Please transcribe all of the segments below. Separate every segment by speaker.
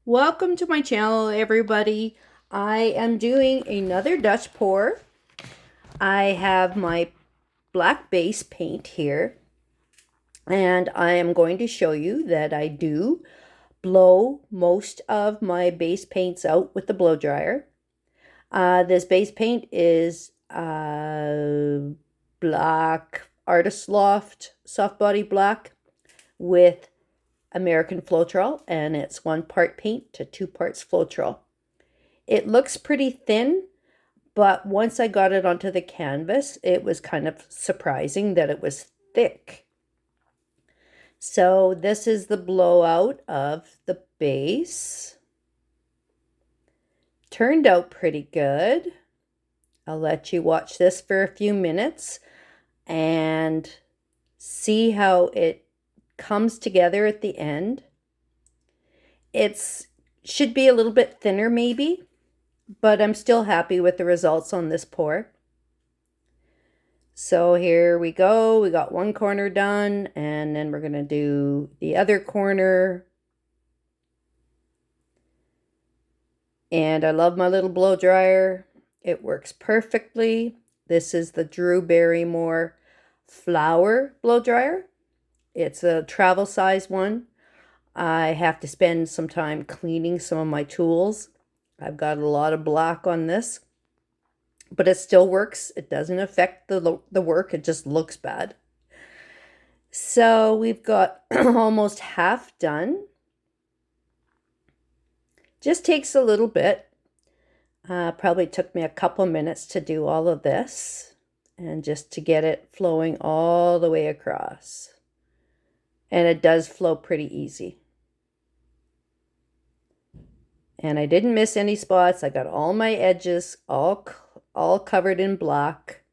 Speaker 1: Welcome to my channel, everybody. I am doing another Dutch pour. I have my black base paint here, and I am going to show you that I do blow most of my base paints out with the blow dryer. This base paint is black Artist Loft soft body black with American Floetrol, and it's 1 part paint to 2 parts Floetrol. It looks pretty thin, but once I got it onto the canvas, it was kind of surprising that it was thick. So this is the blowout of the base. Turned out pretty good. I'll let you watch this for a few minutes and see how it comes together at the end. It should be a little bit thinner maybe, but I'm still happy with the results on this pour. So here we go. We got one corner done, and then we're going to do the other corner. And I love my little blow dryer. It works perfectly. This is the Drew Barrymore flower blow dryer. It's a travel size one. I have to spend some time cleaning some of my tools. I've got a lot of black on this, but it still works. It doesn't affect the work. It just looks bad. So we've got almost half done. Just takes a little bit. Probably took me a couple minutes to do all of this and just to get it flowing all the way across. And it does flow pretty easy. And I didn't miss any spots. I got all my edges all covered in black.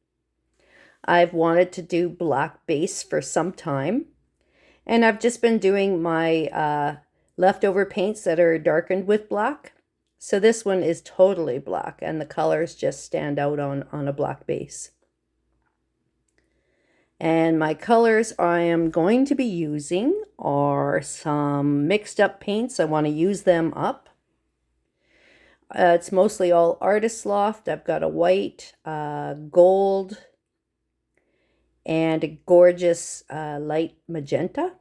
Speaker 1: I've wanted to do black base for some time. And I've just been doing my leftover paints that are darkened with black. So this one is totally black, and the colors just stand out on a black base. And my colors I am going to be using are some mixed up paints. I want to use them up. It's mostly all Artist Loft. I've got a white, gold, and a gorgeous light magenta.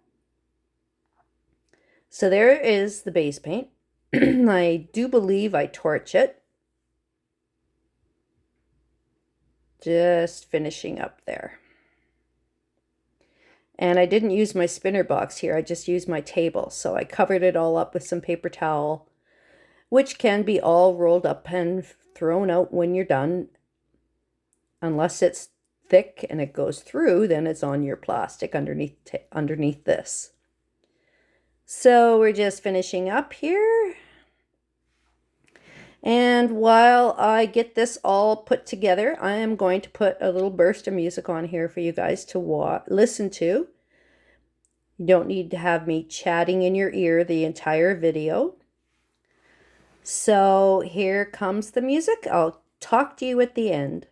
Speaker 1: So there is the base paint. I do believe I torch it. Just finishing up there. And I didn't use my spinner box here. I just used my table. So I covered it all up with some paper towel, which can be all rolled up and thrown out when you're done. Unless it's thick and it goes through, then it's on your plastic underneath this. So we're just finishing up here. And while I get this all put together, I am going to put a little burst of music on here for you guys to listen to. You don't need to have me chatting in your ear the entire video. So here comes the music. I'll talk to you at the end.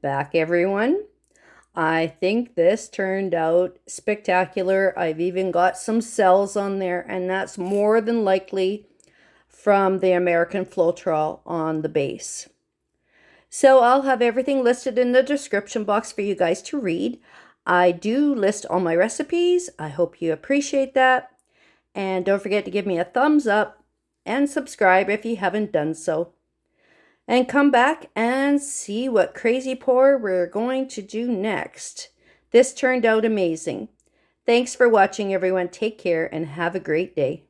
Speaker 1: back, everyone. I think this turned out spectacular. I've even got some cells on there, and that's more than likely from the American Floetrol on the base. So I'll have everything listed in the description box for you guys to read. I do list all my recipes. I hope you appreciate that. And don't forget to give me a thumbs up and subscribe if you haven't done so. And come back and see what crazy pour we're going to do next. This turned out amazing. Thanks for watching, everyone. Take care and have a great day.